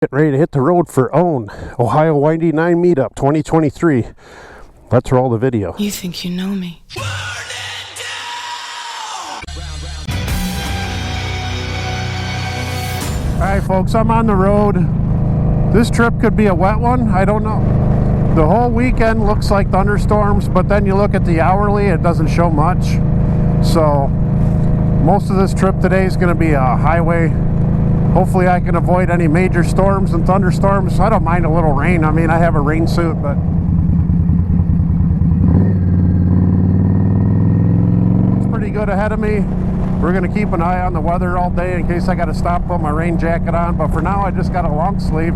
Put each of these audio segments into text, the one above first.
Getting ready to hit the road for OWN, Ohio Windy 9 Meetup 2023. Let's roll the video. You think you know me? Alright folks, I'm on the road. This trip could be a wet one, I don't know. The whole weekend looks like thunderstorms, but then you look at the hourly, it doesn't show much. So most of this trip today is going to be a highway. Hopefully I can avoid any major storms and thunderstorms. I don't mind a little rain. I mean, I have a rain suit, but it's pretty good ahead of me. We're going to keep an eye on the weather all day in case I got to stop, put my rain jacket on. But for now, I just got a long sleeve.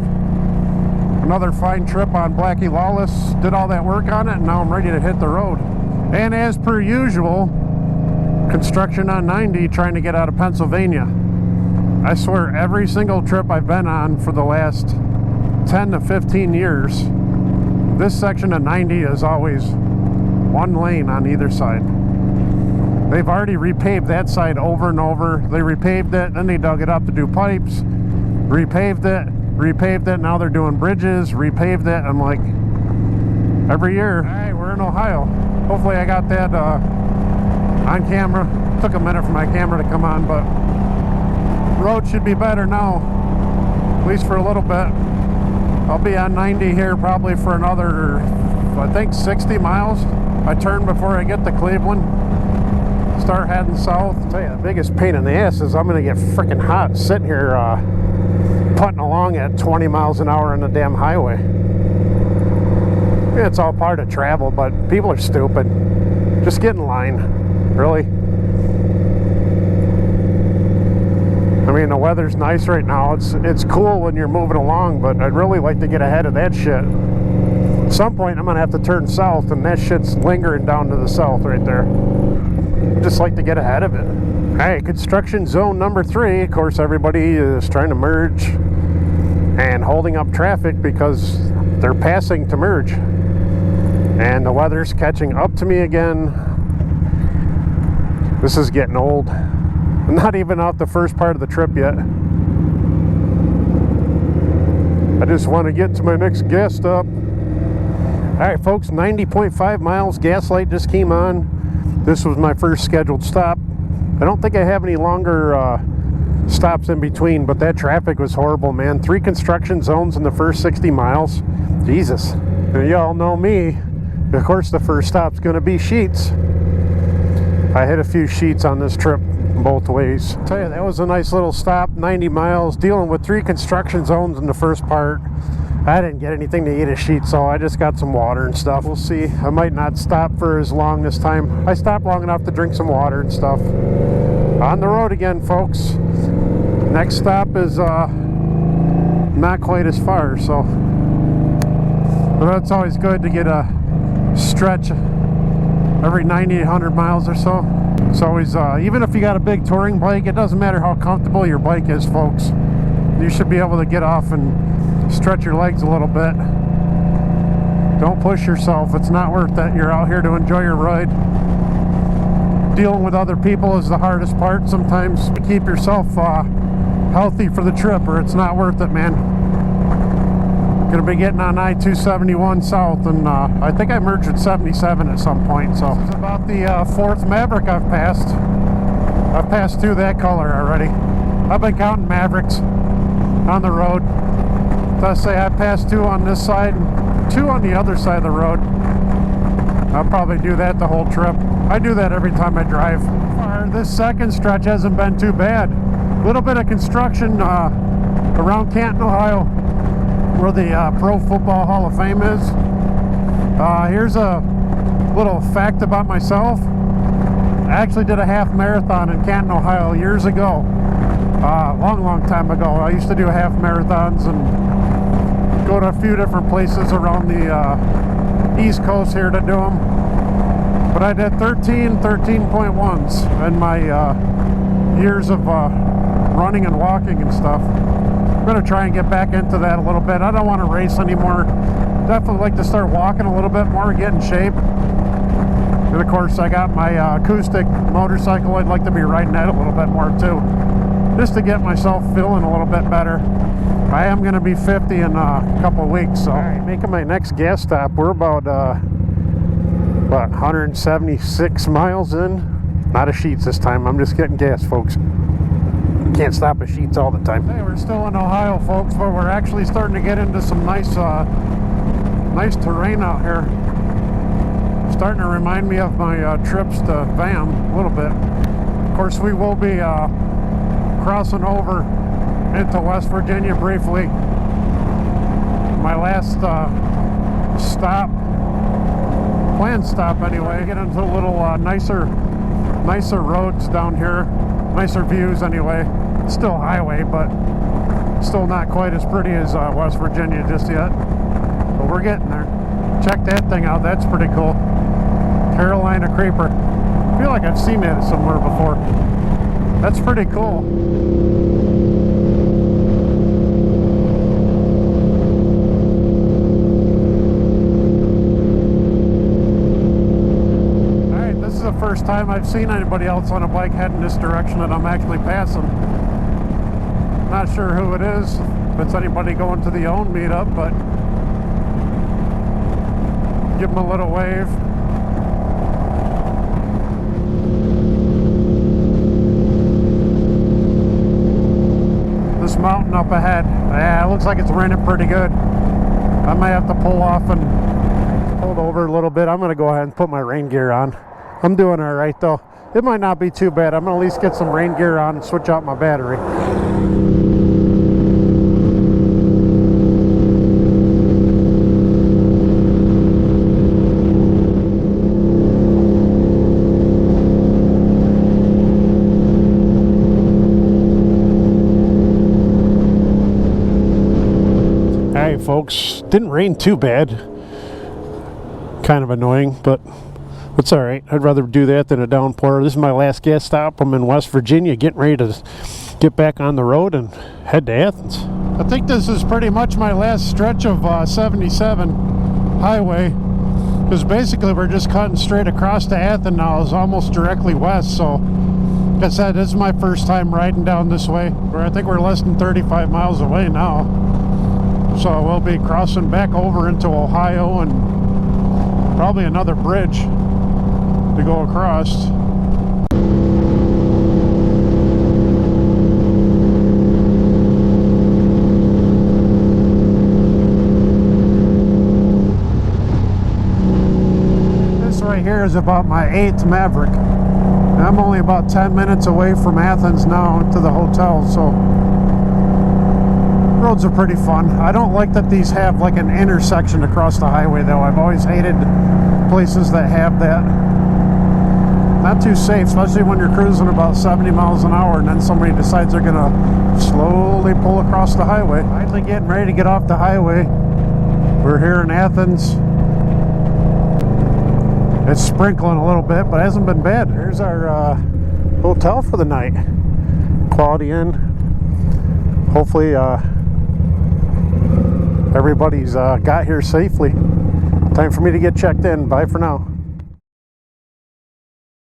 Another fine trip on Blackie Lawless. Did all that work on it, and now I'm ready to hit the road. And as per usual, construction on 90 trying to get out of Pennsylvania. I swear every single trip I've been on for the last 10 to 15 years, this section of 90 is always one lane on either side. They've already repaved that side over and over. They repaved it, then they dug it up to do pipes, repaved it, now they're doing bridges, repaved it. I'm like, every year. All right, we're in Ohio. Hopefully I got that on camera. Took a minute for my camera to come on, but road should be better now, at least for a little bit. I'll be on 90 here probably for another, I think 60 miles. I turn before I get to Cleveland, start heading south. I'll tell you, the biggest pain in the ass is I'm gonna get freaking hot sitting here putting along at 20 miles an hour on the damn highway. Yeah, it's all part of travel, but people are stupid. Just get in line, really. I mean, the weather's nice right now. It's cool when you're moving along, but I'd really like to get ahead of that shit. At some point, I'm gonna have to turn south, and that shit's lingering down to the south right there. Just like to get ahead of it. Hey, construction zone number 3. Of course, everybody is trying to merge and holding up traffic because they're passing to merge. And the weather's catching up to me again. This is getting old. I'm not even off the first part of the trip yet. I just want to get to my next gas stop. Alright folks, 90.5 miles, gas light just came on. This was my first scheduled stop. I don't think I have any longer stops in between, but that traffic was horrible, man. 3 construction zones in the first 60 miles. Jesus. And y'all know me. Of course the first stop's going to be Sheets. I hit a few Sheets on this trip both ways. I'll tell you, that was a nice little stop, 90 miles, dealing with 3 construction zones in the first part. I didn't get anything to eat at Sheets, so I just got some water and stuff. We'll see. I might not stop for as long this time. I stopped long enough to drink some water and stuff. On the road again, folks. Next stop is not quite as far, so but it's always good to get a stretch every 90 to 100 miles or so. It's always, even if you got a big touring bike, it doesn't matter how comfortable your bike is, folks. You should be able to get off and stretch your legs a little bit. Don't push yourself. It's not worth it. You're out here to enjoy your ride. Dealing with other people is the hardest part sometimes. Keep yourself healthy for the trip, or it's not worth it, man. Gonna be getting on I-271 south, and I think I merged with 77 at some point. So this is about the 4th Maverick I've passed. I've passed 2 that color already. I've been counting Mavericks on the road. Let's say I passed 2 on this side and 2 on the other side of the road. I'll probably do that the whole trip. I do that every time I drive. This second stretch hasn't been too bad. A little bit of construction around Canton, Ohio, where the Pro Football Hall of Fame is. Here's a little fact about myself. I actually did a half marathon in Canton, Ohio years ago. Long time ago. I used to do half marathons and go to a few different places around the East Coast here to do them. But I did 13.1s in my years of running and walking and stuff. I'm going to try and get back into that a little bit. I don't want to race anymore. Definitely like to start walking a little bit more, get in shape. And of course I got my acoustic motorcycle. I'd like to be riding that a little bit more too, just to get myself feeling a little bit better. I am going to be 50 in a couple weeks. So making my next gas stop. We're about 176 miles in. Not a Sheetz this time. I'm just getting gas, folks. Can't stop at Sheetz all the time. Hey, we're still in Ohio, folks, but we're actually starting to get into some nice terrain out here. Starting to remind me of my trips to VAM a little bit. Of course, we will be crossing over into West Virginia briefly. My last stop, planned stop anyway. Get into a little nicer roads down here, nicer views anyway. It's still highway, but still not quite as pretty as West Virginia just yet. But we're getting there. Check that thing out. That's pretty cool. Carolina Creeper. I feel like I've seen that somewhere before. That's pretty cool. Alright, this is the first time I've seen anybody else on a bike heading this direction that I'm actually passing. Not sure who it is, if it's anybody going to the own meetup, but give them a little wave. This mountain up ahead, yeah, it looks like it's raining pretty good. I might have to pull off and hold over a little bit. I'm going to go ahead and put my rain gear on. I'm doing all right though. It might not be too bad. I'm going to at least get some rain gear on and switch out my battery. Alright folks, didn't rain too bad. Kind of annoying, but it's alright. I'd rather do that than a downpour. This is my last gas stop. I'm in West Virginia, getting ready to get back on the road and head to Athens. I think this is pretty much my last stretch of 77 highway, because basically we're just cutting straight across to Athens now. It's almost directly west, so like I said, this is my first time riding down this way. I think we're less than 35 miles away now, so we'll be crossing back over into Ohio and probably another bridge to go across. This right here is about my 8th Maverick. I'm only about 10 minutes away from Athens now to the hotel, so roads are pretty fun. I don't like that these have like an intersection across the highway though. I've always hated places that have that. Not too safe, especially when you're cruising about 70 miles an hour and then somebody decides they're gonna slowly pull across the highway. Finally getting ready to get off the highway. We're here in Athens. It's sprinkling a little bit, but it hasn't been bad. Here's our hotel for the night. Quality Inn. Hopefully everybody's got here safely. Time for me to get checked in. Bye for now.